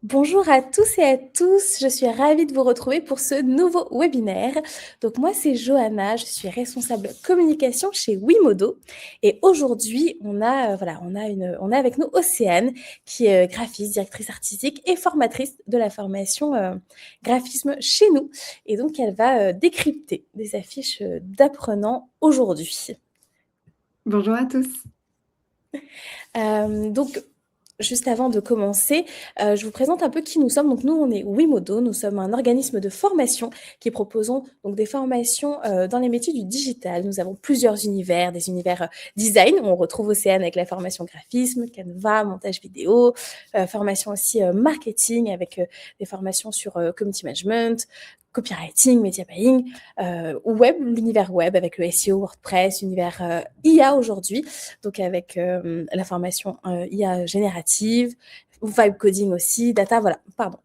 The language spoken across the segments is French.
Bonjour à tous et à tous, je suis ravie de vous retrouver pour ce nouveau webinaire. Donc moi c'est Johanna, je suis responsable communication chez Wimodo et aujourd'hui on a avec nous Océane qui est graphiste, directrice artistique et formatrice de la formation graphisme chez nous et donc elle va décrypter des affiches d'apprenants aujourd'hui. Bonjour à tous. Donc, juste avant de commencer, je vous présente un peu qui nous sommes. Donc, nous, on est Wimodo. Nous sommes un organisme de formation qui proposons donc des formations dans les métiers du digital. Nous avons plusieurs univers, des univers design, où on retrouve Océane avec la formation graphisme, Canva, montage vidéo, formation aussi marketing avec des formations sur community management, copywriting, media buying, web, l'univers web avec le SEO, WordPress, univers IA aujourd'hui, donc avec la formation IA générative, vibe coding aussi, data, voilà, pardon,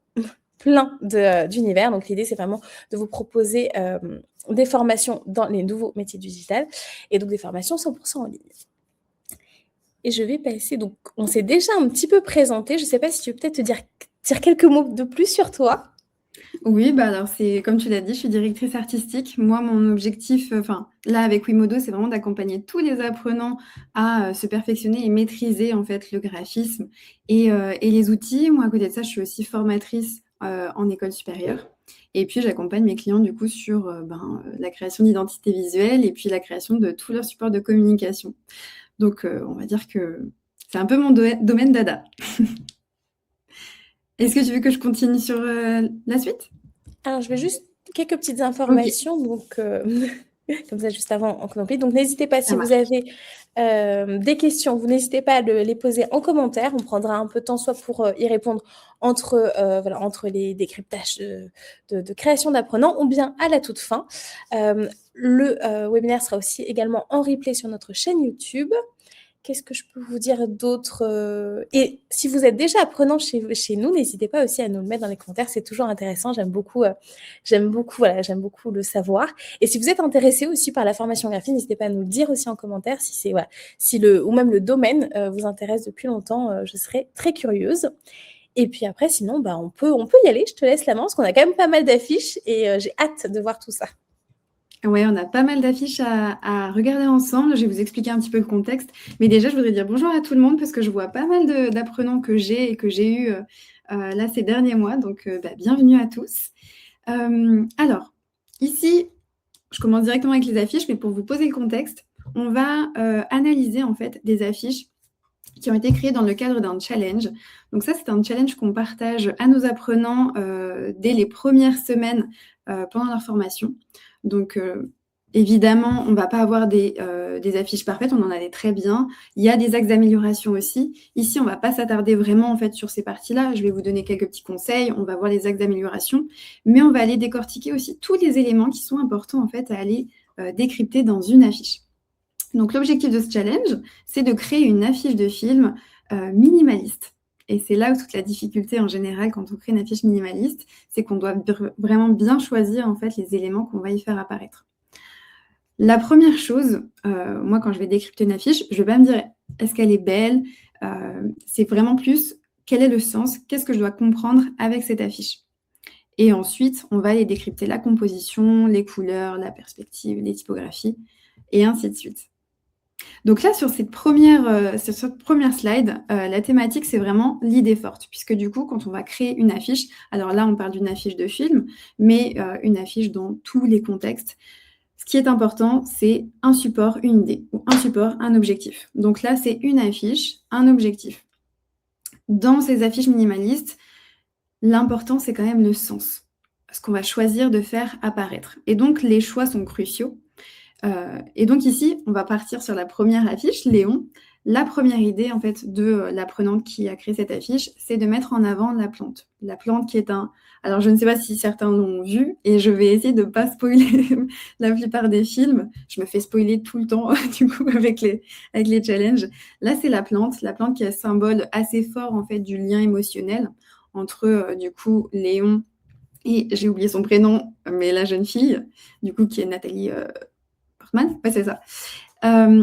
plein d'univers. Donc l'idée, c'est vraiment de vous proposer des formations dans les nouveaux métiers du digital et donc des formations 100% en ligne. Et je vais passer, donc on s'est déjà un petit peu présenté, je ne sais pas si tu veux peut-être te dire quelques mots de plus sur toi. Oui, alors c'est comme tu l'as dit, je suis directrice artistique. Moi, mon objectif, là avec Wimodo, c'est vraiment d'accompagner tous les apprenants à se perfectionner et maîtriser en fait le graphisme et les outils. Moi, à côté de ça, je suis aussi formatrice en école supérieure. Et puis, j'accompagne mes clients du coup sur la création d'identité visuelle et puis la création de tous leurs supports de communication. Donc, on va dire que c'est un peu mon domaine dada. Est-ce que tu veux que je continue sur la suite? Alors, je vais juste quelques petites Ok, informations, donc comme ça, juste avant qu'on oublie. Donc, n'hésitez pas, ça si vous marche. avez des questions, vous n'hésitez pas à les poser en commentaire. On prendra un peu de temps, soit pour y répondre entre les décryptages de création d'apprenants, ou bien à la toute fin. Le webinaire sera aussi également en replay sur notre chaîne YouTube. Qu'est-ce que je peux vous dire d'autre Et si vous êtes déjà apprenant chez nous, n'hésitez pas aussi à nous le mettre dans les commentaires. C'est toujours intéressant. J'aime beaucoup le savoir. Et si vous êtes intéressé aussi par la formation graphique, n'hésitez pas à nous le dire aussi en commentaire si c'est ou même le domaine vous intéresse depuis longtemps. Je serais très curieuse. Et puis après, sinon, on peut y aller. Je te laisse la main parce qu'on a quand même pas mal d'affiches et j'ai hâte de voir tout ça. Ouais, on a pas mal d'affiches à regarder ensemble. Je vais vous expliquer un petit peu le contexte. Mais déjà, je voudrais dire bonjour à tout le monde parce que je vois pas mal d'apprenants que j'ai et que j'ai eu là ces derniers mois. Donc, bienvenue à tous. Alors, ici, je commence directement avec les affiches, mais pour vous poser le contexte, on va analyser en fait des affiches qui ont été créées dans le cadre d'un challenge. Donc ça, c'est un challenge qu'on partage à nos apprenants dès les premières semaines pendant leur formation. Donc évidemment, on ne va pas avoir des affiches parfaites, on en a des très bien. Il y a des axes d'amélioration aussi. Ici, on ne va pas s'attarder vraiment en fait sur ces parties-là. Je vais vous donner quelques petits conseils. On va voir les axes d'amélioration, mais on va aller décortiquer aussi tous les éléments qui sont importants en fait à aller décrypter dans une affiche. Donc l'objectif de ce challenge, c'est de créer une affiche de film minimaliste. Et c'est là où toute la difficulté en général quand on crée une affiche minimaliste, c'est qu'on doit vraiment bien choisir en fait les éléments qu'on va y faire apparaître. La première chose, moi quand je vais décrypter une affiche, je ne vais pas me dire est-ce qu'elle est belle, c'est vraiment plus quel est le sens, qu'est-ce que je dois comprendre avec cette affiche. Et ensuite, on va aller décrypter la composition, les couleurs, la perspective, les typographies, et ainsi de suite. Donc là, sur cette première slide, la thématique, c'est vraiment l'idée forte, puisque du coup, quand on va créer une affiche, alors là, on parle d'une affiche de film, mais une affiche dans tous les contextes. Ce qui est important, c'est un support, une idée, ou un support, un objectif. Donc là, c'est une affiche, un objectif. Dans ces affiches minimalistes, l'important, c'est quand même le sens, ce qu'on va choisir de faire apparaître. Et donc, les choix sont cruciaux. Et donc ici, on va partir sur la première affiche, Léon. La première idée en fait de l'apprenante qui a créé cette affiche, c'est de mettre en avant la plante. La plante qui est un... Alors je ne sais pas si certains l'ont vu et je vais essayer de ne pas spoiler la plupart des films. Je me fais spoiler tout le temps du coup avec les challenges. Là c'est la plante qui est un symbole assez fort en fait du lien émotionnel entre du coup Léon et j'ai oublié son prénom, mais la jeune fille, du coup qui est Nathalie Portman, ouais, c'est ça.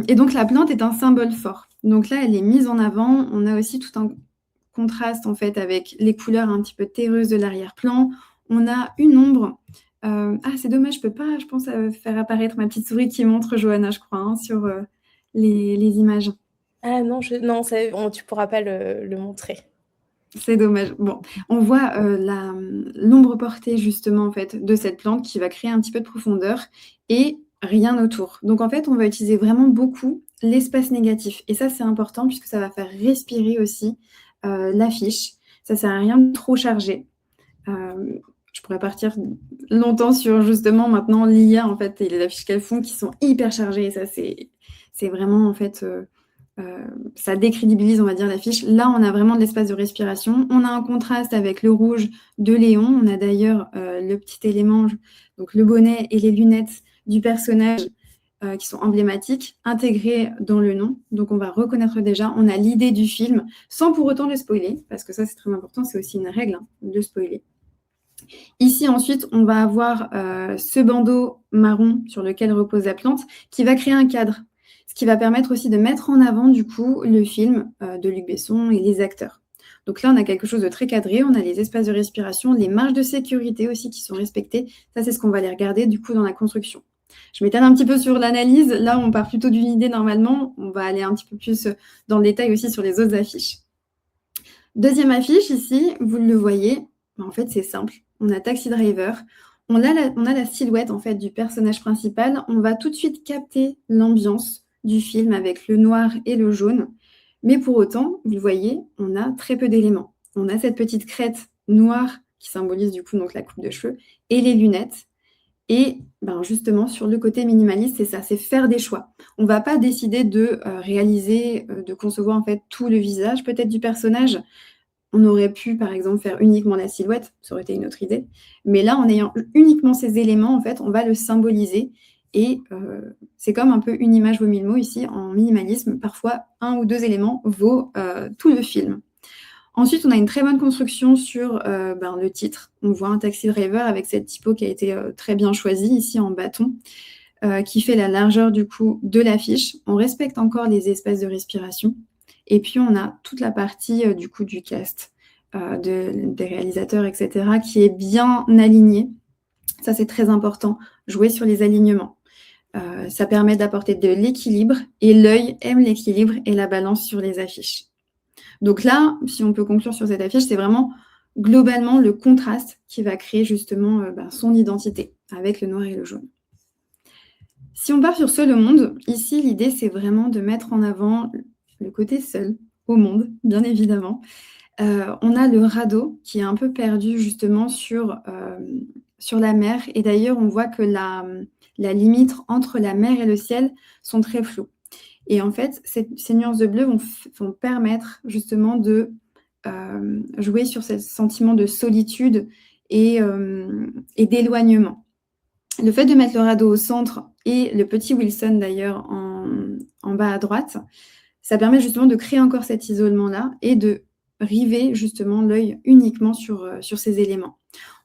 Et donc la plante est un symbole fort. Donc là, elle est mise en avant. On a aussi tout un contraste en fait avec les couleurs un petit peu terreuses de l'arrière-plan. On a une ombre. C'est dommage, je peux pas, je pense, faire apparaître ma petite souris qui montre Johanna, je crois, hein, sur les images. Ah non, non tu pourras pas le montrer. C'est dommage. Bon, on voit l'ombre portée justement en fait de cette plante qui va créer un petit peu de profondeur et rien autour. Donc en fait, on va utiliser vraiment beaucoup l'espace négatif. Et ça, c'est important puisque ça va faire respirer aussi l'affiche. Ça sert à rien de trop charger. Je pourrais partir longtemps sur justement maintenant l'IA en fait et les affiches qu'elles font qui sont hyper chargées. Et ça, c'est vraiment en fait ça décrédibilise, on va dire, l'affiche. Là, on a vraiment de l'espace de respiration. On a un contraste avec le rouge de Léon. On a d'ailleurs le petit élément, donc le bonnet et les lunettes du personnage qui sont emblématiques, intégrés dans le nom. Donc, on va reconnaître déjà, on a l'idée du film, sans pour autant le spoiler, parce que ça, c'est très important, c'est aussi une règle, de spoiler. Ici, ensuite, on va avoir ce bandeau marron sur lequel repose la plante, qui va créer un cadre, ce qui va permettre aussi de mettre en avant, du coup, le film de Luc Besson et les acteurs. Donc là, on a quelque chose de très cadré, on a les espaces de respiration, les marges de sécurité aussi qui sont respectées. Ça, c'est ce qu'on va aller regarder, du coup, dans la construction. Je m'étale un petit peu sur l'analyse. Là, on part plutôt d'une idée normalement. On va aller un petit peu plus dans le détail aussi sur les autres affiches. Deuxième affiche, ici, vous le voyez. En fait, c'est simple. On a Taxi Driver. On a la silhouette en fait du personnage principal. On va tout de suite capter l'ambiance du film avec le noir et le jaune. Mais pour autant, vous le voyez, on a très peu d'éléments. On a cette petite crête noire qui symbolise du coup donc la coupe de cheveux et les lunettes. Et justement, sur le côté minimaliste, c'est ça, c'est faire des choix. On ne va pas décider de réaliser, de concevoir en fait tout le visage peut-être du personnage. On aurait pu, par exemple, faire uniquement la silhouette, ça aurait été une autre idée. Mais là, en ayant uniquement ces éléments, en fait, on va le symboliser. Et c'est comme un peu une image vaut mille mots ici, en minimalisme. Parfois, un ou deux éléments vaut tout le film. Ensuite, on a une très bonne construction sur le titre. On voit un taxi driver avec cette typo qui a été très bien choisie ici en bâton, qui fait la largeur du coup de l'affiche. On respecte encore les espaces de respiration. Et puis, on a toute la partie du coup du cast, des réalisateurs, etc., qui est bien alignée. Ça, c'est très important, jouer sur les alignements. Ça permet d'apporter de l'équilibre et l'œil aime l'équilibre et la balance sur les affiches. Donc là, si on peut conclure sur cette affiche, c'est vraiment globalement le contraste qui va créer justement son identité avec le noir et le jaune. Si on part sur Seul au monde, ici, l'idée, c'est vraiment de mettre en avant le côté seul au monde, bien évidemment. On a le radeau qui est un peu perdu justement sur la mer. Et d'ailleurs, on voit que la limite entre la mer et le ciel sont très floues. Et en fait, ces nuances de bleu vont permettre justement de jouer sur ce sentiment de solitude et d'éloignement. Le fait de mettre le radeau au centre et le petit Wilson d'ailleurs en bas à droite, ça permet justement de créer encore cet isolement-là et de river justement l'œil uniquement sur ces éléments.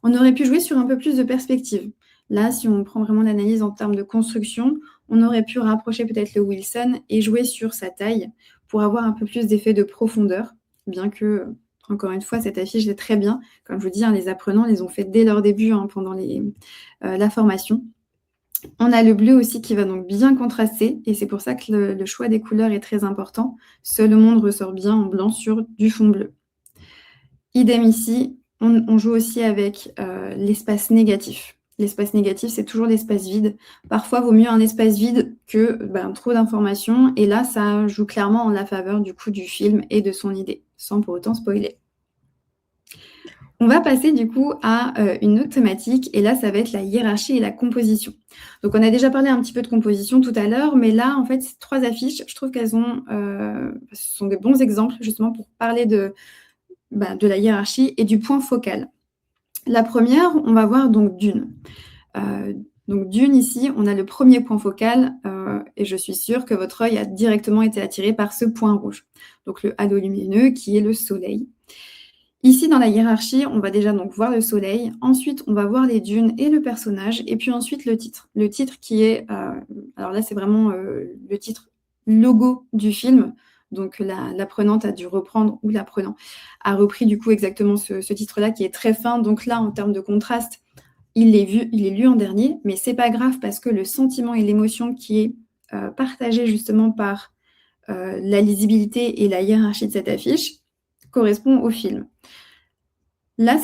On aurait pu jouer sur un peu plus de perspective. Là, si on prend vraiment l'analyse en termes de construction, on aurait pu rapprocher peut-être le Wilson et jouer sur sa taille pour avoir un peu plus d'effet de profondeur, bien que, encore une fois, cette affiche est très bien. Comme je vous dis, les apprenants les ont fait dès leur début, pendant la formation. On a le bleu aussi qui va donc bien contraster, et c'est pour ça que le choix des couleurs est très important. Seul au monde ressort bien en blanc sur du fond bleu. Idem ici, on joue aussi avec l'espace négatif. L'espace négatif, c'est toujours l'espace vide. Parfois, il vaut mieux un espace vide que trop d'informations. Et là, ça joue clairement en la faveur du coup du film et de son idée, sans pour autant spoiler. On va passer du coup à une autre thématique. Et là, ça va être la hiérarchie et la composition. Donc, on a déjà parlé un petit peu de composition tout à l'heure. Mais là, en fait, ces trois affiches, je trouve qu'elles ce sont des bons exemples justement pour parler de la hiérarchie et du point focal. La première, on va voir donc Dune. Donc Dune, ici, on a le premier point focal et je suis sûre que votre œil a directement été attiré par ce point rouge. Donc le halo lumineux qui est le soleil. Ici, dans la hiérarchie, on va déjà donc voir le soleil. Ensuite, on va voir les dunes et le personnage. Et puis ensuite, le titre. Le titre qui est... alors là, c'est vraiment le titre logo du film. Donc l'apprenante a dû reprendre, ou l'apprenant a repris du coup exactement ce titre-là qui est très fin. Donc là, en termes de contraste, il est lu en dernier, mais c'est pas grave parce que le sentiment et l'émotion qui est partagé justement par la lisibilité et la hiérarchie de cette affiche correspond au film. Là,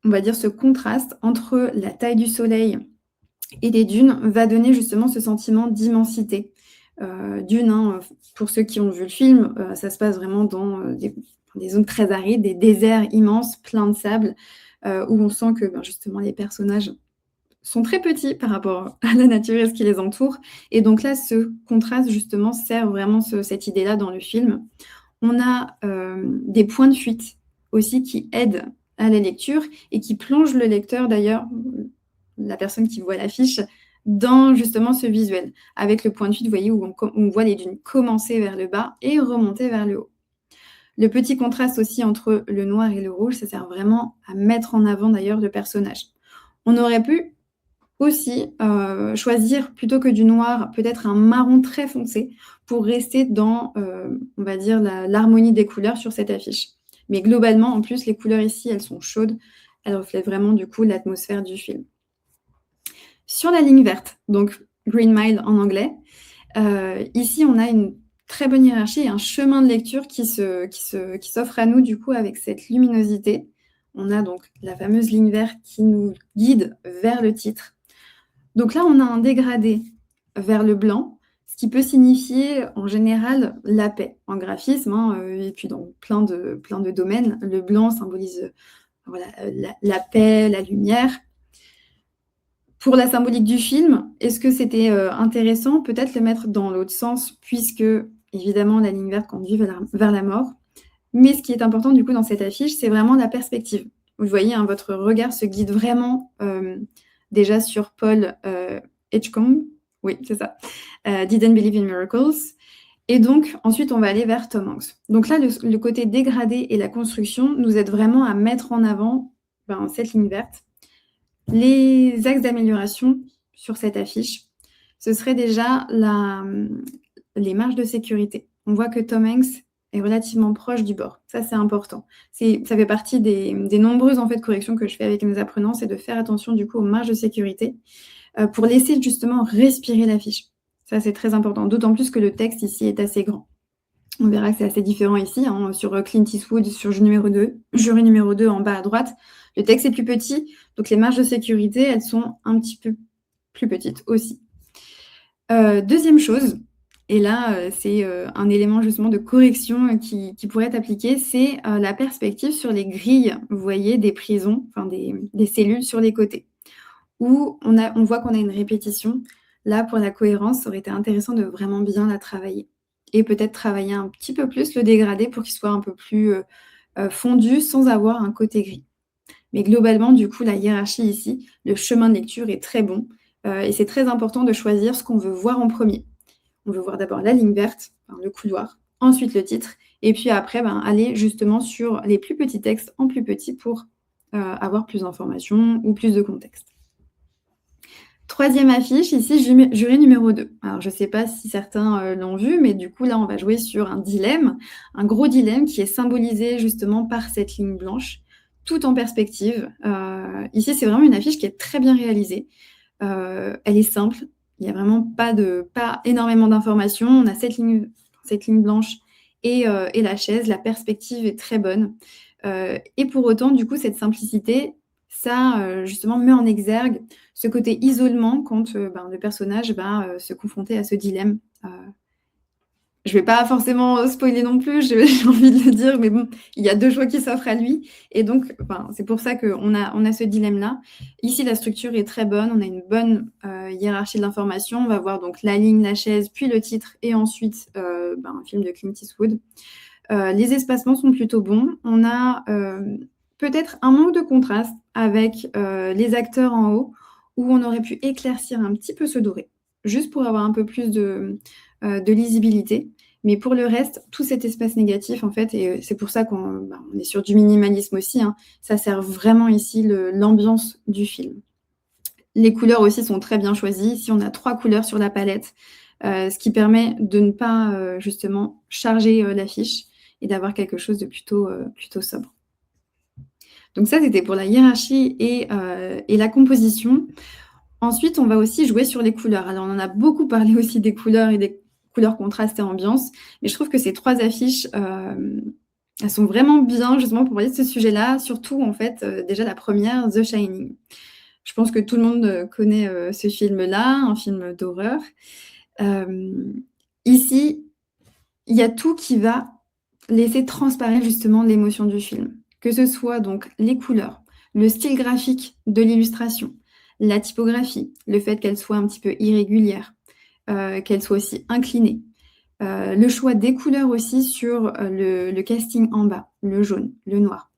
on va dire ce contraste entre la taille du soleil et les dunes va donner justement ce sentiment d'immensité. Dunes, hein, pour ceux qui ont vu le film, ça se passe vraiment dans des zones très arides, des déserts immenses, pleins de sable, où on sent que justement les personnages sont très petits par rapport à la nature et ce qui les entoure. Et donc là, ce contraste justement sert vraiment cette idée-là dans le film. On a des points de fuite aussi qui aident à la lecture et qui plongent le lecteur, d'ailleurs, la personne qui voit l'affiche, dans justement ce visuel. Avec le point de fuite, vous voyez, où on voit les dunes commencer vers le bas et remonter vers le haut. Le petit contraste aussi entre le noir et le rouge, ça sert vraiment à mettre en avant d'ailleurs le personnage. On aurait pu aussi choisir, plutôt que du noir, peut-être un marron très foncé pour rester dans, on va dire, l'harmonie des couleurs sur cette affiche. Mais globalement, en plus, les couleurs ici, elles sont chaudes. Elles reflètent vraiment, du coup, l'atmosphère du film. Sur la ligne verte, donc Green Mile en anglais, ici, on a une très bonne hiérarchie et un chemin de lecture qui s'offre à nous, du coup, avec cette luminosité. On a donc la fameuse ligne verte qui nous guide vers le titre. Donc là, on a un dégradé vers le blanc, ce qui peut signifier en général la paix en graphisme, hein, et puis dans plein de domaines. Le blanc symbolise la paix, la lumière. Pour la symbolique du film, est-ce que c'était intéressant? Peut-être le mettre dans l'autre sens, puisque évidemment la ligne verte conduit vers la mort. Mais ce qui est important du coup dans cette affiche, c'est vraiment la perspective. Vous voyez, hein, votre regard se guide vraiment déjà sur Paul Edgecombe, oui, c'est ça, Didn't Believe in Miracles. Et donc, ensuite, on va aller vers Tom Hanks. Donc là, le côté dégradé et la construction nous aident vraiment à mettre en avant cette ligne verte. Les axes d'amélioration sur cette affiche, ce serait déjà les marges de sécurité. On voit que Tom Hanks est relativement proche du bord. Ça, c'est important. Ça fait partie des nombreuses en fait, corrections que je fais avec mes apprenants, c'est de faire attention du coup aux marges de sécurité pour laisser justement respirer l'affiche. Ça, c'est très important, d'autant plus que le texte ici est assez grand. On verra que c'est assez différent ici, hein, sur Clint Eastwood, sur jury numéro 2 en bas à droite. Le texte est plus petit, donc les marges de sécurité, elles sont un petit peu plus petites aussi. Deuxième chose, et là, c'est un élément justement de correction qui pourrait être appliqué, c'est la perspective sur les grilles, vous voyez, des prisons, enfin des cellules sur les côtés, où on voit qu'on a une répétition. Là, pour la cohérence, ça aurait été intéressant de vraiment bien la travailler. Et peut-être travailler un petit peu plus le dégradé pour qu'il soit un peu plus fondu sans avoir un côté gris. Mais globalement, du coup, la hiérarchie ici, le chemin de lecture est très bon. Et c'est très important de choisir ce qu'on veut voir en premier. On veut voir d'abord la ligne verte, le couloir, ensuite le titre, et puis après, aller justement sur les plus petits textes en plus petit pour avoir plus d'informations ou plus de contexte. Troisième affiche, ici, jury numéro 2. Alors, je ne sais pas si certains l'ont vu, mais du coup, là, on va jouer sur un dilemme, un gros dilemme qui est symbolisé justement par cette ligne blanche, tout en perspective. Ici, c'est vraiment une affiche qui est très bien réalisée. Elle est simple, il n'y a vraiment pas énormément d'informations. On a cette ligne blanche et la chaise. La perspective est très bonne. Et pour autant, du coup, cette simplicité, ça, justement, met en exergue ce côté isolement quand le personnage va se confronter à ce dilemme. Je ne vais pas forcément spoiler non plus, j'ai envie de le dire, mais bon, il y a deux choix qui s'offrent à lui. Et donc, c'est pour ça qu'on a ce dilemme-là. Ici, la structure est très bonne, on a une bonne hiérarchie de l'information. On va voir donc la ligne, la chaise, puis le titre, et ensuite un film de Clint Eastwood. Les espacements sont plutôt bons. On a peut-être un manque de contraste avec les acteurs en haut, où on aurait pu éclaircir un petit peu ce doré, juste pour avoir un peu plus de lisibilité. Mais pour le reste, tout cet espace négatif, en fait, et c'est pour ça qu'on est sur du minimalisme aussi, hein, ça sert vraiment ici l'ambiance du film. Les couleurs aussi sont très bien choisies. Ici, on a 3 couleurs sur la palette. ce qui permet de ne pas justement charger l'affiche et d'avoir quelque chose de plutôt sobre. Donc ça, c'était pour la hiérarchie et la composition. Ensuite, on va aussi jouer sur les couleurs. Alors, on en a beaucoup parlé aussi des couleurs et des couleurs contrastes et ambiance, mais je trouve que ces 3 affiches, elles sont vraiment bien justement pour parler de ce sujet-là, surtout en fait, déjà la première, The Shining. Je pense que tout le monde connaît ce film-là, un film d'horreur. Ici, il y a tout qui va laisser transparaître justement l'émotion du film, que ce soit donc les couleurs, le style graphique de l'illustration, la typographie, le fait qu'elle soit un petit peu irrégulière, qu'elle soit aussi inclinée, le choix des couleurs aussi sur le casting en bas, le jaune, le noir,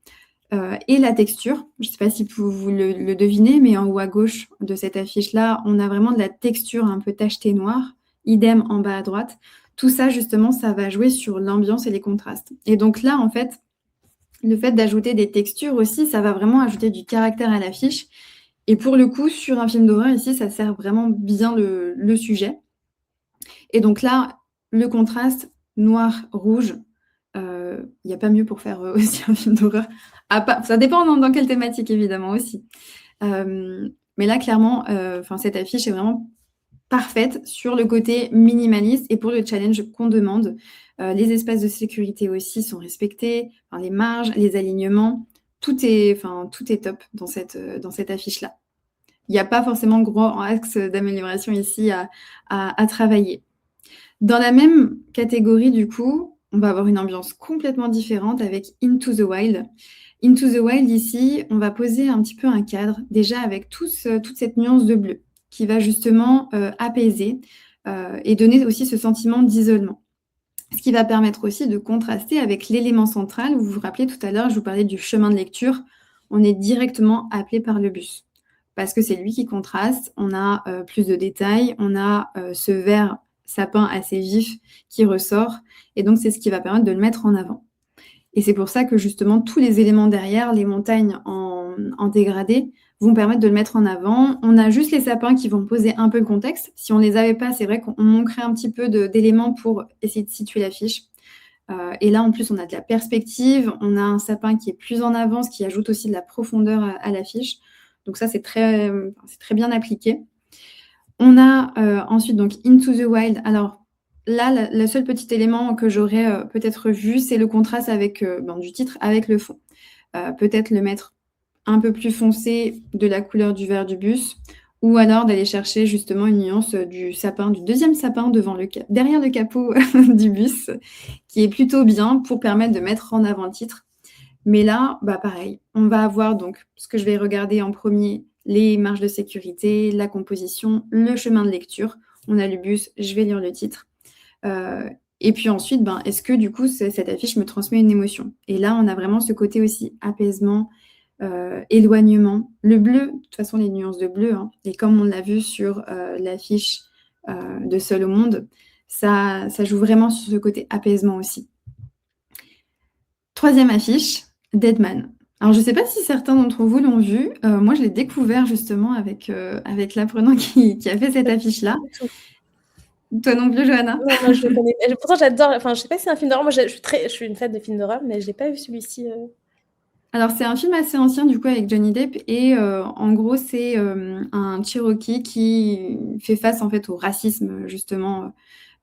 et la texture. Je ne sais pas si vous le devinez, mais en haut à gauche de cette affiche-là, on a vraiment de la texture un peu tachetée noire, idem en bas à droite. Tout ça, justement, ça va jouer sur l'ambiance et les contrastes. Et donc là, en fait, le fait d'ajouter des textures aussi, ça va vraiment ajouter du caractère à l'affiche. Et pour le coup, sur un film d'horreur, ici, ça sert vraiment bien le sujet. Et donc là, le contraste noir-rouge, il n'y a pas mieux pour faire aussi un film d'horreur. Ça dépend dans quelle thématique, évidemment, aussi. Mais là, clairement, cette affiche est vraiment parfaite sur le côté minimaliste et pour le challenge qu'on demande. Les espaces de sécurité aussi sont respectés, les marges, les alignements, tout est top dans cette affiche-là. Il n'y a pas forcément gros axe d'amélioration ici à travailler. Dans la même catégorie, du coup, on va avoir une ambiance complètement différente avec Into the Wild. Into the Wild, ici, on va poser un petit peu un cadre, déjà avec toute cette nuance de bleu, qui va justement apaiser et donner aussi ce sentiment d'isolement. Ce qui va permettre aussi de contraster avec l'élément central. Vous vous rappelez tout à l'heure, je vous parlais du chemin de lecture. On est directement appelé par le bus parce que c'est lui qui contraste. On a plus de détails, on a ce vert sapin assez vif qui ressort. Et donc, c'est ce qui va permettre de le mettre en avant. Et c'est pour ça que justement, tous les éléments derrière, les montagnes en dégradé, vont permettre de le mettre en avant. On a juste les sapins qui vont poser un peu le contexte. Si on ne les avait pas, c'est vrai qu'on manquerait un petit peu d'éléments pour essayer de situer l'affiche. Et là, en plus, on a de la perspective. On a un sapin qui est plus en avance, qui ajoute aussi de la profondeur à l'affiche. Donc ça, c'est très bien appliqué. On a ensuite donc Into the Wild. Alors là, le seul petit élément que j'aurais peut-être vu, c'est le contraste avec, du titre avec le fond. Peut-être le mettre un peu plus foncé de la couleur du vert du bus, ou alors d'aller chercher justement une nuance du deuxième sapin derrière le capot du bus, qui est plutôt bien pour permettre de mettre en avant le titre. Mais là, pareil, on va avoir donc ce que je vais regarder en premier, les marges de sécurité, la composition, le chemin de lecture. On a le bus, je vais lire le titre. Et puis ensuite, est-ce que du coup, cette affiche me transmet une émotion? Et là, on a vraiment ce côté aussi apaisement, éloignement. Le bleu, de toute façon, les nuances de bleu, et comme on l'a vu sur l'affiche de Seul au monde, ça joue vraiment sur ce côté apaisement aussi. Troisième affiche, Deadman. Alors, je ne sais pas si certains d'entre vous l'ont vu. Moi, je l'ai découvert justement avec l'apprenant qui a fait cette affiche-là. Toi non plus, Johanna? Non, moi je le connais. Pourtant, j'adore. Enfin, je sais pas si c'est un film d'horreur. Moi, je suis une fan de films d'horreur, mais je n'ai pas vu celui-ci. Alors, c'est un film assez ancien, du coup, avec Johnny Depp. Et en gros, c'est un Cherokee qui fait face, en fait, au racisme, justement,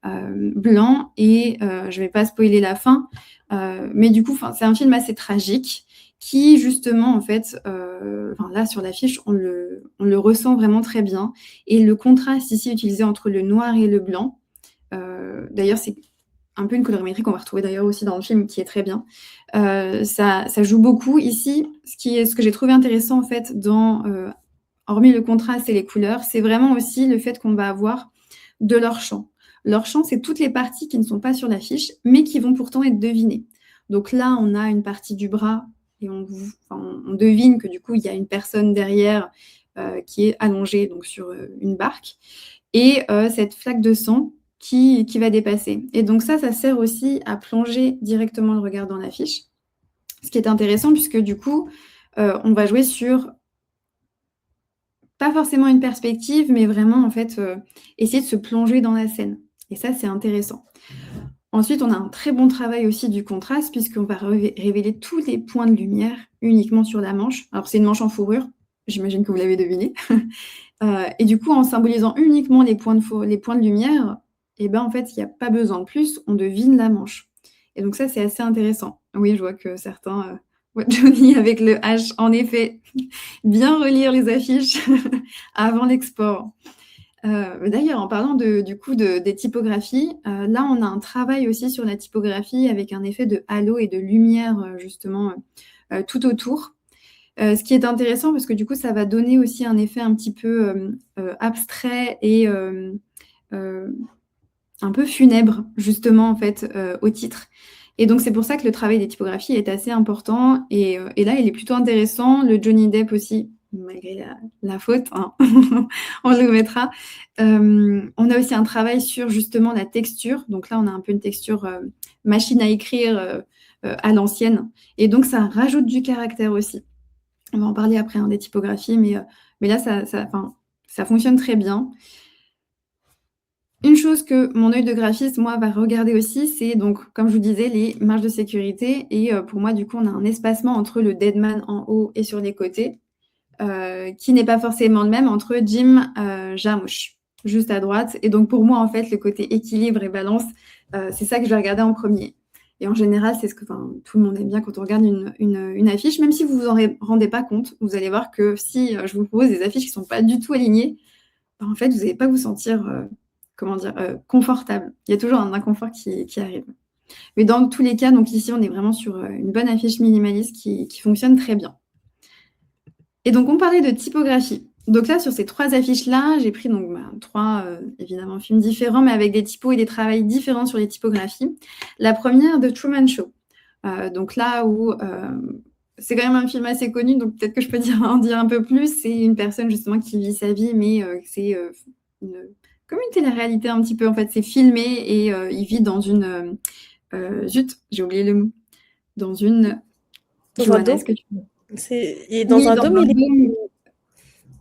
blanc. Et je ne vais pas spoiler la fin. Mais du coup, c'est un film assez tragique qui, justement, en fait, là, sur l'affiche, on le ressent vraiment très bien. Et le contraste ici utilisé entre le noir et le blanc, d'ailleurs, c'est un peu une colorimétrie qu'on va retrouver d'ailleurs aussi dans le film, qui est très bien. Ça joue beaucoup ici. Ce que j'ai trouvé intéressant, en fait, hormis le contraste et les couleurs, c'est vraiment aussi le fait qu'on va avoir de leur champ. Leur champ, c'est toutes les parties qui ne sont pas sur l'affiche, mais qui vont pourtant être devinées. Donc là, on a une partie du bras et on devine que du coup, il y a une personne derrière qui est allongée donc, sur une barque. Et cette flaque de sang qui va dépasser. Et donc ça sert aussi à plonger directement le regard dans l'affiche. Ce qui est intéressant puisque du coup, on va jouer sur pas forcément une perspective, mais vraiment en fait essayer de se plonger dans la scène. Et ça, c'est intéressant. Ensuite, on a un très bon travail aussi du contraste puisqu'on va révéler tous les points de lumière uniquement sur la manche. Alors, c'est une manche en fourrure, j'imagine que vous l'avez deviné. Et du coup, en symbolisant uniquement les points de lumière, et ben, en fait, il n'y a pas besoin de plus, on devine la manche. Et donc ça, c'est assez intéressant. Oui, je vois que certains voient Johnny avec le H. En effet, bien relire les affiches avant l'export. D'ailleurs, en parlant du coup des typographies, là, on a un travail aussi sur la typographie avec un effet de halo et de lumière, justement, tout autour. Ce qui est intéressant parce que du coup, ça va donner aussi un effet un petit peu abstrait et un peu funèbre, justement, en fait, au titre. Et donc, c'est pour ça que le travail des typographies est assez important. Et là, il est plutôt intéressant. Le Johnny Depp aussi, malgré la faute, hein, on le mettra. On a aussi un travail sur justement la texture. Donc là, on a un peu une texture machine à écrire à l'ancienne. Et donc, ça rajoute du caractère aussi. On va en parler après hein, des typographies, mais là, ça fonctionne très bien. Une chose que mon œil de graphiste, moi, va regarder aussi, c'est donc, comme je vous disais, les marges de sécurité. Et pour moi, du coup, on a un espacement entre le deadman en haut et sur les côtés, qui n'est pas forcément le même entre Jim Jarmusch, juste à droite. Et donc, pour moi, en fait, le côté équilibre et balance, c'est ça que je vais regarder en premier. Et en général, c'est ce que tout le monde aime bien quand on regarde une affiche. Même si vous vous en rendez pas compte, vous allez voir que si je vous propose des affiches qui ne sont pas du tout alignées, en fait, vous n'allez pas vous sentir confortable. Il y a toujours un inconfort qui arrive. Mais dans tous les cas, donc ici, on est vraiment sur une bonne affiche minimaliste qui fonctionne très bien. Et donc, on parlait de typographie. Donc là, sur ces 3 affiches-là, j'ai pris donc, 3, évidemment, films différents, mais avec des typos et des travails différents sur les typographies. La première, de Truman Show. Donc là où... c'est quand même un film assez connu, donc peut-être que je peux en dire un peu plus. C'est une personne justement qui vit sa vie, mais c'est comme une télé-réalité un petit peu. En fait, c'est filmé et il vit dans une... zut, j'ai oublié le mot. Dans une... Dans un Johanna, dôme. est-ce que tu... Il est dans Oui, un dans dôme, un il dôme.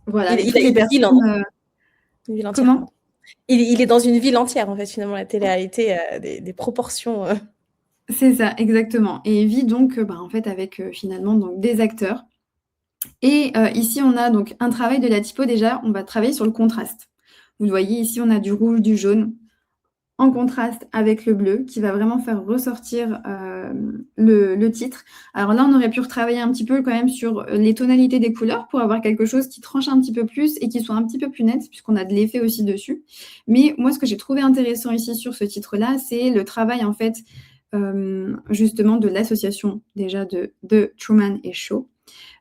Voilà, avec toutes les est ville, personnes... une ville entière, Comment? pardon. Il est dans une ville entière, en fait, finalement, la télé-réalité a des proportions. C'est ça, exactement. Et il vit donc en fait, avec finalement donc, des acteurs. Et ici, on a donc un travail de la typo. Déjà, on va travailler sur le contraste. Vous voyez, ici, on a du rouge, du jaune, en contraste avec le bleu, qui va vraiment faire ressortir le titre. Alors là, on aurait pu retravailler un petit peu quand même sur les tonalités des couleurs pour avoir quelque chose qui tranche un petit peu plus et qui soit un petit peu plus net, puisqu'on a de l'effet aussi dessus. Mais moi, ce que j'ai trouvé intéressant ici sur ce titre-là, c'est le travail, en fait, justement de l'association déjà de Truman et Shaw.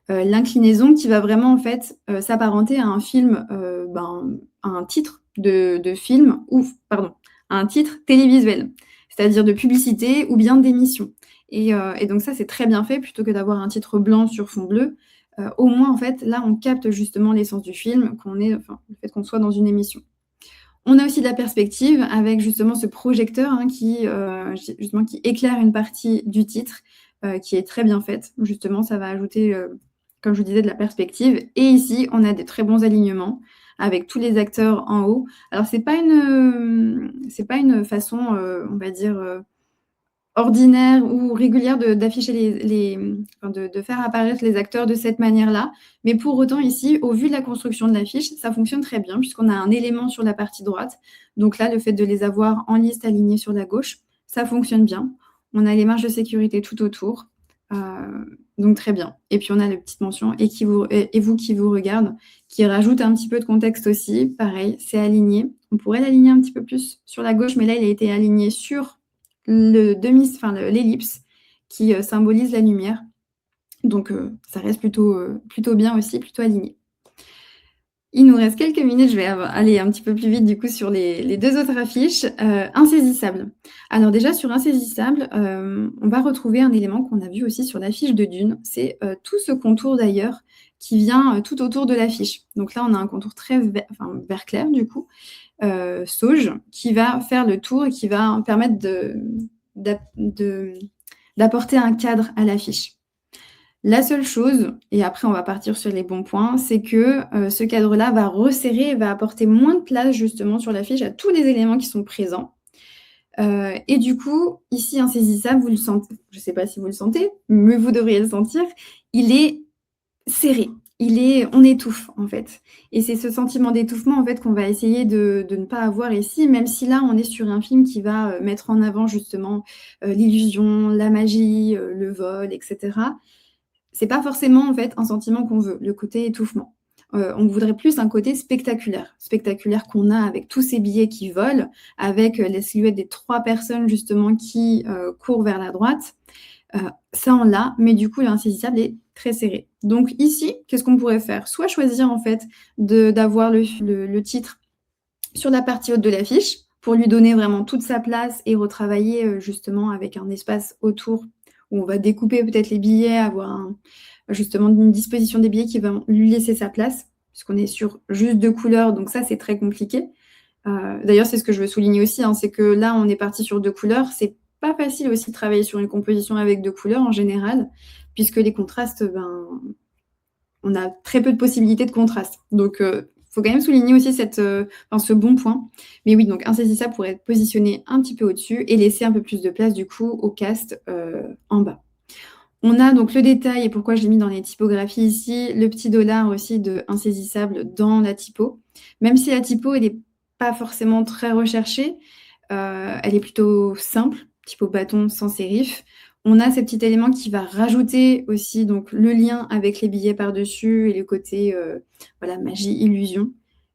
L'inclinaison qui va vraiment en fait s'apparenter à un film, à un titre de film ou pardon, à un titre télévisuel, c'est-à-dire de publicité ou bien d'émission. Et donc ça c'est très bien fait plutôt que d'avoir un titre blanc sur fond bleu. Au moins en fait là on capte justement l'essence du film, le fait qu'on soit dans une émission. On a aussi de la perspective avec justement ce projecteur qui éclaire une partie du titre qui est très bien faite. Justement, ça va ajouter, comme je vous disais, de la perspective. Et ici, on a des très bons alignements avec tous les acteurs en haut. Alors, c'est pas une façon, on va dire, ordinaire ou régulière d'afficher de faire apparaître les acteurs de cette manière-là. Mais pour autant, ici, au vu de la construction de l'affiche, ça fonctionne très bien puisqu'on a un élément sur la partie droite. Donc là, le fait de les avoir en liste alignés sur la gauche, ça fonctionne bien. On a les marges de sécurité tout autour. Donc très bien. Et puis on a la petite mention et vous qui vous regarde, qui rajoute un petit peu de contexte aussi. Pareil, c'est aligné. On pourrait l'aligner un petit peu plus sur la gauche, mais là, il a été aligné sur l'ellipse qui symbolise la lumière. Donc, ça reste plutôt bien aussi, plutôt aligné. Il nous reste quelques minutes, je vais aller un petit peu plus vite du coup sur les 2 autres affiches. Insaisissable. Alors déjà sur Insaisissable, on va retrouver un élément qu'on a vu aussi sur l'affiche de Dune. C'est tout ce contour d'ailleurs qui vient tout autour de l'affiche. Donc là, on a un contour très vert clair du coup, sauge, qui va faire le tour et qui va permettre d'apporter un cadre à l'affiche. La seule chose, et après on va partir sur les bons points, c'est que ce cadre-là va resserrer et va apporter moins de place justement sur l'affiche à tous les éléments qui sont présents. Et du coup, ici, insaisissable, vous le sentez, je ne sais pas si vous le sentez, mais vous devriez le sentir, il est serré. On étouffe, en fait. Et c'est ce sentiment d'étouffement, en fait, qu'on va essayer de ne pas avoir ici, même si là, on est sur un film qui va mettre en avant justement l'illusion, la magie, le vol, etc. C'est pas forcément, en fait, un sentiment qu'on veut, le côté étouffement. On voudrait plus un côté spectaculaire. Spectaculaire qu'on a avec tous ces billets qui volent, avec les silhouettes des 3 personnes justement qui courent vers la droite. Ça, on l'a, mais du coup, l'insaisissable est très serré. Donc ici, qu'est-ce qu'on pourrait faire? Soit choisir en fait d'avoir le titre sur la partie haute de l'affiche pour lui donner vraiment toute sa place et retravailler justement avec un espace autour où on va découper peut-être les billets, avoir justement une disposition des billets qui va lui laisser sa place, puisqu'on est sur juste 2 couleurs, donc ça, c'est très compliqué. D'ailleurs, c'est ce que je veux souligner aussi, hein, c'est que là, on est parti sur 2 couleurs. C'est pas facile aussi de travailler sur une composition avec 2 couleurs en général, puisque les contrastes, on a très peu de possibilités de contraste. Donc, faut quand même souligner aussi ce bon point. Mais oui, donc insaisissable pourrait être positionné un petit peu au-dessus et laisser un peu plus de place du coup au cast en bas. On a donc le détail, et pourquoi je l'ai mis dans les typographies ici, le petit dollar aussi de insaisissable dans la typo. Même si la typo, elle n'est pas forcément très recherchée, elle est plutôt simple, typo bâton sans sérif. On a ce petit élément qui va rajouter aussi donc, le lien avec les billets par-dessus et le côté voilà, magie, illusion,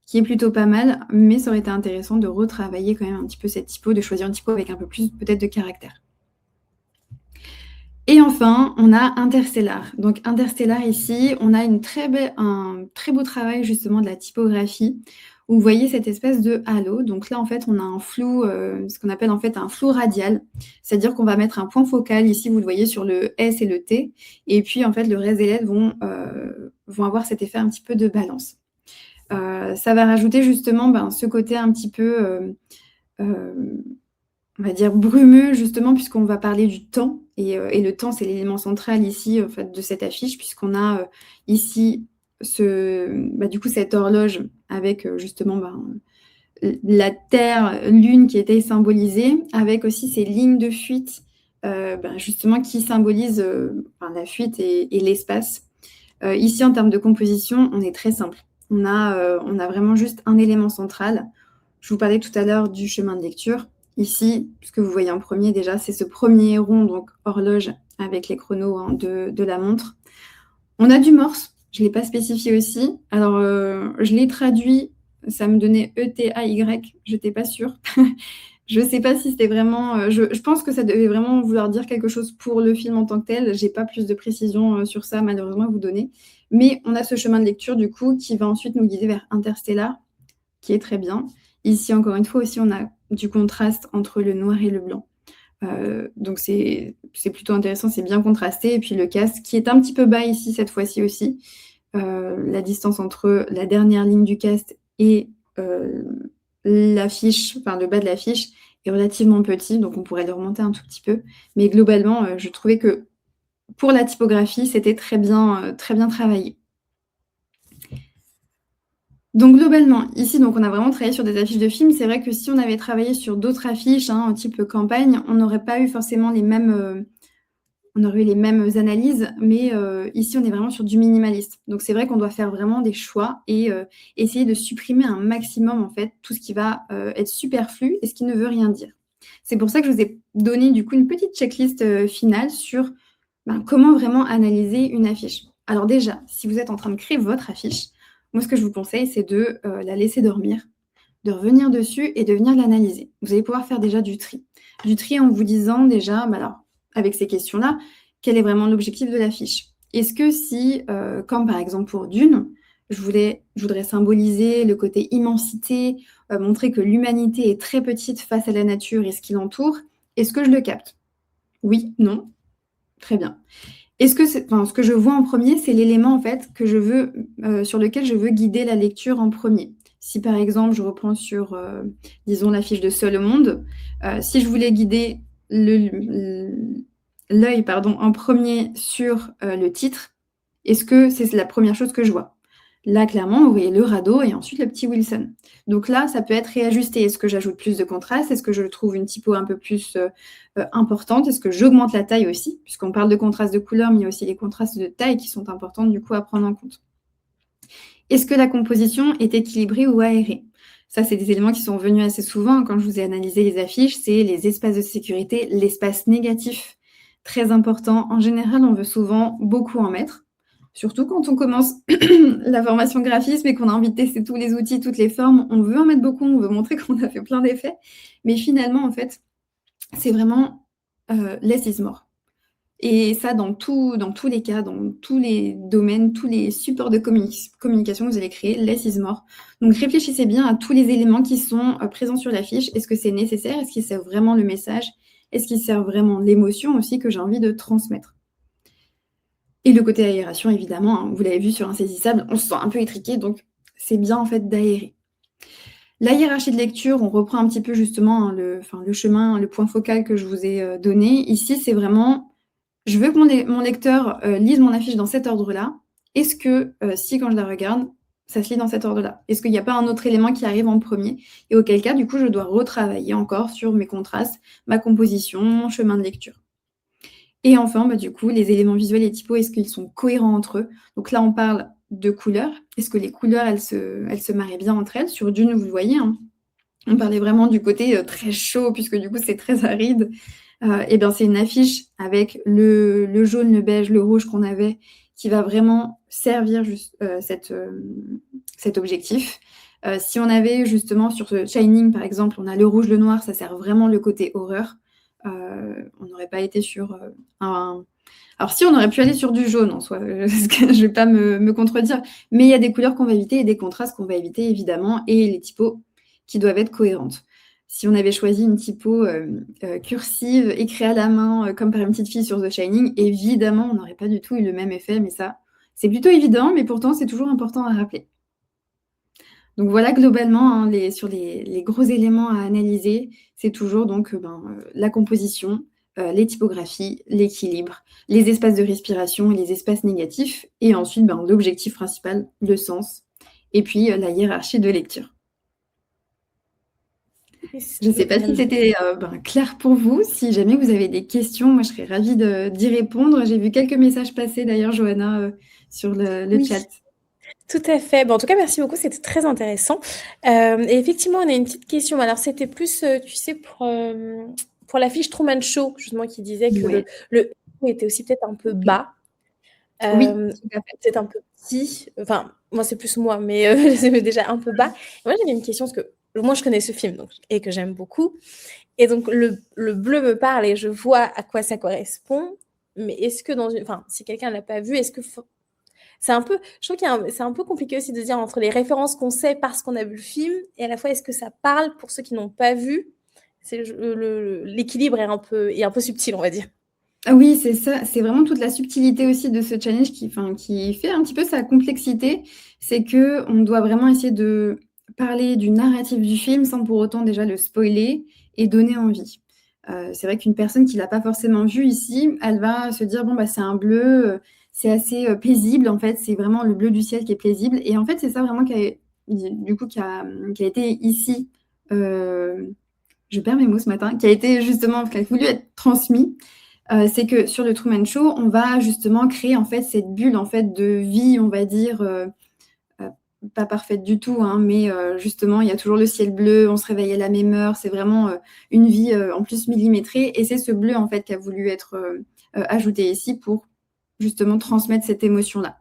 qui est plutôt pas mal, mais ça aurait été intéressant de retravailler quand même un petit peu cette typo, de choisir une typo avec un peu plus peut-être de caractère. Et enfin, on a Interstellar. Donc Interstellar ici, on a un très beau travail justement de la typographie, où vous voyez cette espèce de halo. Donc là, en fait, on a un flou, ce qu'on appelle en fait un flou radial. C'est-à-dire qu'on va mettre un point focal, ici, vous le voyez sur le S et le T. Et puis, en fait, le reste des lettres vont avoir cet effet un petit peu de balance. Ça va rajouter justement ce côté un petit peu... on va dire brumeux justement puisqu'on va parler du temps et le temps c'est l'élément central ici en fait, de cette affiche puisqu'on a ici du coup cette horloge avec justement la Terre, Lune qui était symbolisée avec aussi ces lignes de fuite justement qui symbolisent la fuite et l'espace. Ici en termes de composition on est très simple. On a vraiment juste un élément central. Je vous parlais tout à l'heure du chemin de lecture. Ici, ce que vous voyez en premier déjà, c'est ce premier rond, donc horloge avec les chronos hein, de la montre. On a du morse, je ne l'ai pas spécifié aussi. Alors, je l'ai traduit, ça me donnait E-T-A-Y, je n'étais pas sûre. Je ne sais pas si c'était vraiment... je pense que ça devait vraiment vouloir dire quelque chose pour le film en tant que tel. Je n'ai pas plus de précision sur ça, malheureusement, à vous donner. Mais on a ce chemin de lecture, du coup, qui va ensuite nous guider vers Interstellar, qui est très bien. Ici, encore une fois, aussi, on a du contraste entre le noir et le blanc. Donc, c'est plutôt intéressant, c'est bien contrasté. Et puis, le casque, qui est un petit peu bas ici, cette fois-ci aussi. La distance entre la dernière ligne du casque et l'affiche, enfin, le bas de l'affiche, est relativement petit. Donc, on pourrait le remonter un tout petit peu. Mais globalement, je trouvais que pour la typographie, c'était très bien travaillé. Donc globalement, ici, donc, on a vraiment travaillé sur des affiches de films. C'est vrai que si on avait travaillé sur d'autres affiches, hein, type campagne, on n'aurait pas eu forcément on aurait eu les mêmes analyses, mais ici, on est vraiment sur du minimaliste. Donc c'est vrai qu'on doit faire vraiment des choix et essayer de supprimer un maximum, en fait, tout ce qui va être superflu et ce qui ne veut rien dire. C'est pour ça que je vous ai donné, du coup, une petite checklist finale sur comment vraiment analyser une affiche. Alors déjà, si vous êtes en train de créer votre affiche, moi, ce que je vous conseille, c'est de la laisser dormir, de revenir dessus et de venir l'analyser. Vous allez pouvoir faire déjà du tri. Du tri en vous disant déjà, alors, avec ces questions-là, quel est vraiment l'objectif de l'affiche? Est-ce que si, comme par exemple pour Dune, je voudrais symboliser le côté immensité, montrer que l'humanité est très petite face à la nature et ce qui l'entoure, est-ce que je le capte? Oui, non? Très bien. Ce que je vois en premier, c'est l'élément en fait que je veux, sur lequel je veux guider la lecture en premier. Si par exemple, je reprends sur, disons, l'affiche de Seul au monde, si je voulais guider l'œil pardon, en premier sur le titre, est-ce que c'est la première chose que je vois? Là, clairement, vous voyez le radeau et ensuite le petit Wilson. Donc là, ça peut être réajusté. Est-ce que j'ajoute plus de contraste? Est-ce que je trouve une typo un peu plus importante? Est-ce que j'augmente la taille aussi? Puisqu'on parle de contraste de couleur, mais il y a aussi les contrastes de taille qui sont importants du coup à prendre en compte. Est-ce que la composition est équilibrée ou aérée? Ça, c'est des éléments qui sont venus assez souvent quand je vous ai analysé les affiches. C'est les espaces de sécurité, l'espace négatif, très important. En général, on veut souvent beaucoup en mettre, surtout quand on commence la formation graphisme et qu'on a envie de tester tous les outils, toutes les formes. On veut en mettre beaucoup, on veut montrer qu'on a fait plein d'effets. Mais finalement, en fait, c'est vraiment less is more. Et ça, dans tous les cas, dans tous les domaines, tous les supports de communication que vous allez créer, less is more. Donc, réfléchissez bien à tous les éléments qui sont présents sur la fiche. Est-ce que c'est nécessaire? Est-ce qu'ils servent vraiment le message? Est-ce qu'ils servent vraiment l'émotion aussi que j'ai envie de transmettre? Et le côté aération, évidemment, hein, vous l'avez vu sur Insaisissable, on se sent un peu étriqué, donc c'est bien en fait d'aérer. La hiérarchie de lecture, on reprend un petit peu justement hein, le chemin, le point focal que je vous ai donné. Ici, c'est vraiment je veux que mon lecteur lise mon affiche dans cet ordre-là. Est-ce que, si quand je la regarde, ça se lit dans cet ordre-là? Est-ce qu'il n'y a pas un autre élément qui arrive en premier? Et auquel cas, du coup, je dois retravailler encore sur mes contrastes, ma composition, mon chemin de lecture. Et enfin, du coup, les éléments visuels et typos, est-ce qu'ils sont cohérents entre eux? Donc là, on parle de couleurs. Est-ce que les couleurs, elles se marient bien entre elles? Sur Dune, vous le voyez, hein, on parlait vraiment du côté très chaud, puisque du coup, c'est très aride. Et bien, c'est une affiche avec le jaune, le beige, le rouge qu'on avait, qui va vraiment servir cet objectif. Si on avait justement sur ce Shining, par exemple, on a le rouge, le noir, ça sert vraiment le côté horreur. On n'aurait pas été sur un... Alors si, on aurait pu aller sur du jaune en soi, je ne vais pas me contredire, mais il y a des couleurs qu'on va éviter et des contrastes qu'on va éviter, évidemment, et les typos qui doivent être cohérentes. Si on avait choisi une typo cursive, écrite à la main, comme par une petite fille sur The Shining, évidemment, on n'aurait pas du tout eu le même effet, mais ça, c'est plutôt évident, mais pourtant, c'est toujours important à rappeler. Donc voilà, globalement, hein, sur les gros éléments à analyser, c'est toujours donc la composition, les typographies, l'équilibre, les espaces de respiration et les espaces négatifs, et ensuite l'objectif principal, le sens, et puis la hiérarchie de lecture. Je ne sais pas si c'était clair pour vous. Si jamais vous avez des questions, moi je serais ravie d'y répondre. J'ai vu quelques messages passer d'ailleurs, Johanna, sur le chat. Tout à fait. Bon, en tout cas, merci beaucoup. C'était très intéressant. Et effectivement, on a une petite question. Alors, c'était plus, tu sais, pour la fiche Truman Show, justement, qui disait que Ouais. le était aussi peut-être un peu bas. Oui, tout à fait. Peut-être un peu petit. Enfin, moi, c'est plus moi, mais c'est déjà un peu bas. Et moi, j'avais une question, parce que moi, je connais ce film donc, et que j'aime beaucoup. Et donc, le bleu me parle et je vois à quoi ça correspond. Mais est-ce que enfin, si quelqu'un ne l'a pas vu, est-ce que c'est un peu, je trouve c'est un peu compliqué aussi de dire entre les références qu'on sait parce qu'on a vu le film et à la fois est-ce que ça parle pour ceux qui n'ont pas vu. L'équilibre est un peu subtil, on va dire. Ah oui, c'est ça. C'est vraiment toute la subtilité aussi de ce challenge qui fait un petit peu sa complexité. C'est que on doit vraiment essayer de parler du narratif du film sans pour autant déjà le spoiler et donner envie. C'est vrai qu'une personne qui l'a pas forcément vu ici, elle va se dire bon c'est un bleu, c'est assez paisible en fait. C'est vraiment le bleu du ciel qui est paisible. Et en fait c'est ça vraiment qui a été ici. Je perds mes mots ce matin, qui a été justement qui a voulu être transmis. C'est que sur le Truman Show, on va justement créer en fait cette bulle en fait de vie, on va dire, pas parfaite du tout, hein, mais justement, il y a toujours le ciel bleu, on se réveille à la même heure, c'est vraiment une vie en plus millimétrée, et c'est ce bleu en fait qui a voulu être ajouté ici pour justement transmettre cette émotion-là.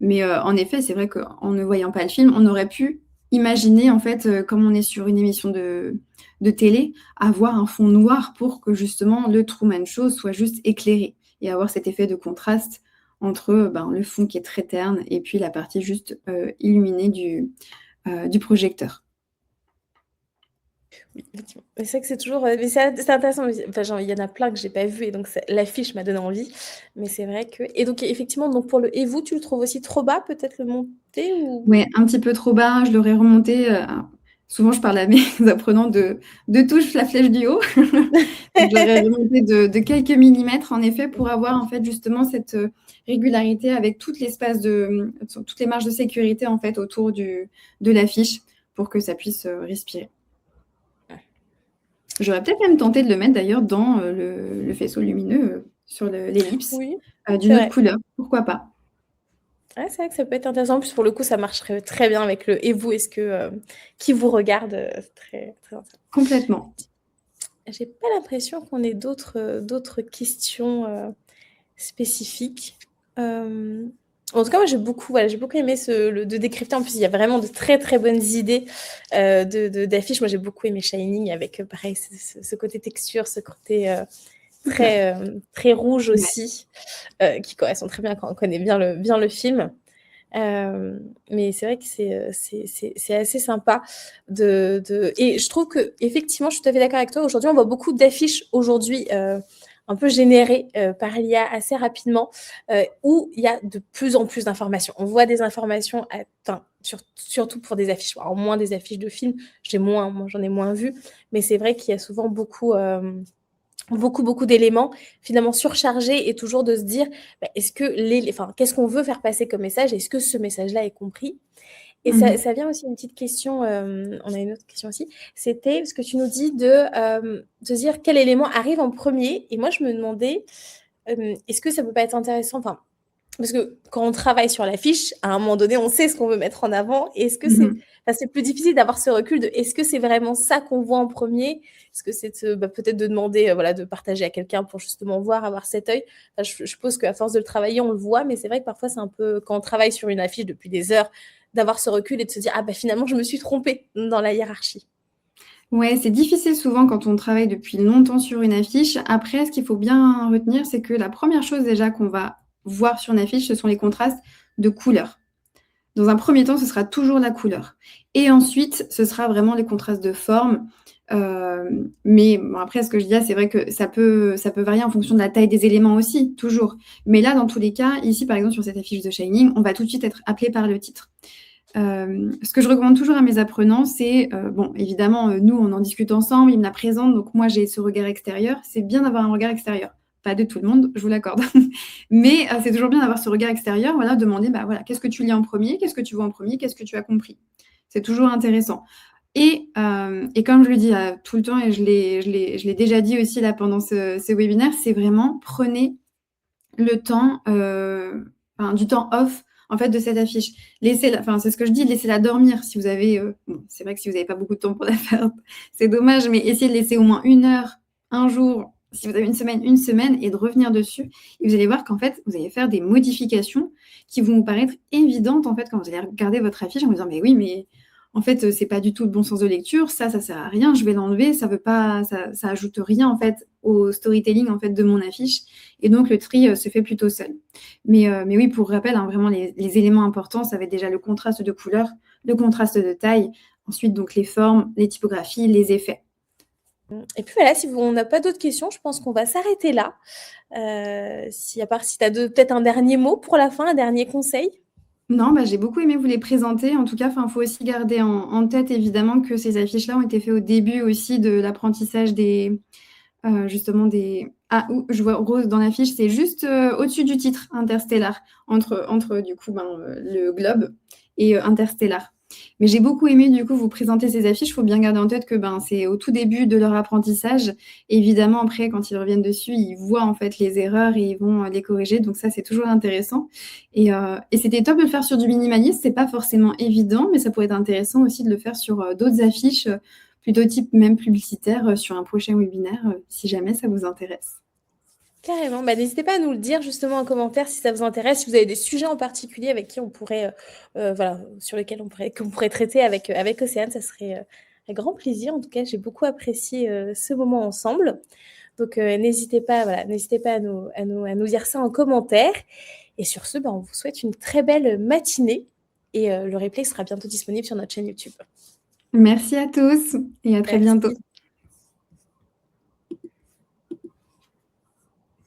Mais en effet, c'est vrai qu'en ne voyant pas le film, on aurait pu imaginer, en fait, comme on est sur une émission de télé, avoir un fond noir pour que justement le Truman Show soit juste éclairé et avoir cet effet de contraste entre le fond qui est très terne et puis la partie juste illuminée du projecteur. Oui, effectivement. C'est vrai que c'est toujours, mais c'est intéressant. Enfin, genre, il y en a plein que j'ai pas vu et donc l'affiche m'a donné envie. Mais c'est vrai que et donc effectivement donc pour le et vous tu le trouves aussi trop bas peut-être le monter ou? Ouais, un petit peu trop bas. Je l'aurais remonté. souvent je parle à mes apprenants de touche la flèche du haut. Donc je leur ai remonté de quelques millimètres en effet pour avoir en fait justement cette, régularité avec tout l'espace toutes les marges de sécurité en fait autour de l'affiche pour que ça puisse, respirer. J'aurais peut-être même tenté de le mettre d'ailleurs dans, le faisceau lumineux, sur l'ellipse, Oui, c'est d'une autre vrai. couleur, pourquoi pas? Ouais, c'est vrai que ça peut être intéressant. En plus, pour le coup, ça marcherait très bien avec le «et vous, est-ce que, qui vous regarde?» c'est très, très intéressant. Complètement. J'ai pas l'impression qu'on ait d'autres questions, spécifiques. En tout cas, moi, j'ai beaucoup aimé de décrypter. En plus, il y a vraiment de très, très bonnes idées, d'affiches. Moi, j'ai beaucoup aimé Shining avec, pareil, ce côté texture, ce côté, Super. très rouge Ouais. aussi, qui correspond très bien quand on connaît bien le film. Mais c'est vrai que c'est assez sympa et je trouve qu'effectivement, je suis tout à fait d'accord avec toi. Aujourd'hui, on voit beaucoup d'affiches aujourd'hui, un peu générées, par l'IA assez rapidement, où il y a de plus en plus d'informations. On voit des informations enfin, surtout pour des affiches. Alors moins des affiches de films, moi j'en ai moins vu, mais c'est vrai qu'il y a souvent beaucoup d'éléments finalement surchargés et toujours de se dire bah, est-ce que enfin, qu'est-ce qu'on veut faire passer comme message, est-ce que ce message-là est compris et Mmh mh. ça vient aussi une petite question, on a une autre question aussi, c'était ce que tu nous dis de dire quel élément arrive en premier et moi je me demandais est-ce que ça peut pas être intéressant, enfin parce que quand on travaille sur l'affiche, à un moment donné, on sait ce qu'on veut mettre en avant. Est-ce que Mmh. c'est plus difficile d'avoir ce recul de est-ce que c'est vraiment ça qu'on voit en premier? Est-ce que c'est peut-être de demander, voilà, de partager à quelqu'un pour justement voir, avoir cet œil? Enfin, je suppose qu'à force de le travailler, on le voit, mais c'est vrai que parfois, c'est un peu quand on travaille sur une affiche depuis des heures, d'avoir ce recul et de se dire: «Ah bah, finalement, je me suis trompée dans la hiérarchie». Ouais, c'est difficile souvent quand on travaille depuis longtemps sur une affiche. Après, ce qu'il faut bien retenir, c'est que la première chose déjà qu'on va voir sur une affiche, ce sont les contrastes de couleurs. Dans un premier temps, ce sera toujours la couleur et ensuite, ce sera vraiment les contrastes de forme, mais bon, après ce que je dis là, c'est vrai que ça peut varier en fonction de la taille des éléments aussi, toujours. Mais là, dans tous les cas, ici, par exemple, sur cette affiche de Shining, on va tout de suite être appelé par le titre. Ce que je recommande toujours à mes apprenants, c'est, bon, évidemment, nous, on en discute ensemble, ils me la présentent, donc moi, j'ai ce regard extérieur. C'est bien d'avoir un regard extérieur. Pas de tout le monde, je vous l'accorde. Mais c'est toujours bien d'avoir ce regard extérieur, voilà, demander, bah, voilà: «Qu'est-ce que tu lis en premier? Qu'est-ce que tu vois en premier? Qu'est-ce que tu as compris?» C'est toujours intéressant et comme je le dis, tout le temps et je l'ai déjà dit aussi là pendant ce webinaire, c'est vraiment prenez le temps, enfin du temps off, en fait, de cette affiche. Laissez-la, enfin, c'est ce que je dis, laissez-la dormir si vous avez, bon, c'est vrai que si vous n'avez pas beaucoup de temps pour la faire, c'est dommage, mais essayez de laisser au moins 1 heure, un jour, si vous avez une semaine et de revenir dessus et vous allez voir qu'en fait, vous allez faire des modifications qui vont vous paraître évidentes, en fait, quand vous allez regarder votre affiche en vous disant: «Mais oui, mais en fait, c'est pas du tout le bon sens de lecture, ça sert à rien, je vais l'enlever, ça veut pas ça ajoute rien, en fait, au storytelling, en fait, de mon affiche» et donc le tri, se fait plutôt seul. Mais oui, pour rappel, hein, vraiment les éléments importants, ça va être déjà le contraste de couleur, le contraste de taille, ensuite donc les formes, les typographies, les effets. Et puis voilà, si on n'a pas d'autres questions, je pense qu'on va s'arrêter là. Si à part si tu as peut-être un dernier mot pour la fin, un dernier conseil? Non, bah, j'ai beaucoup aimé vous les présenter. En tout cas, enfin, faut aussi garder en tête évidemment que ces affiches-là ont été faites au début aussi de l'apprentissage justement ou je vois rose dans l'affiche, c'est juste, au-dessus du titre Interstellar, entre du coup, ben, le globe et Interstellar. Mais j'ai beaucoup aimé du coup vous présenter ces affiches. Il faut bien garder en tête que, ben, c'est au tout début de leur apprentissage. Évidemment, après quand ils reviennent dessus, ils voient en fait les erreurs et ils vont, les corriger, donc ça, c'est toujours intéressant et c'était top de le faire sur du minimalisme. C'est pas forcément évident, mais ça pourrait être intéressant aussi de le faire sur, d'autres affiches, plutôt type même publicitaire, sur un prochain webinaire, si jamais ça vous intéresse. Carrément, bah, n'hésitez pas à nous le dire justement en commentaire si ça vous intéresse, si vous avez des sujets en particulier avec qui on pourrait, voilà, sur lesquels qu'on pourrait traiter avec Océane, ça serait, avec grand plaisir. En tout cas, j'ai beaucoup apprécié, ce moment ensemble. Donc, n'hésitez pas à nous dire ça en commentaire et sur ce, bah, on vous souhaite une très belle matinée et le replay sera bientôt disponible sur notre chaîne YouTube. Merci à tous et à très bientôt. Merci.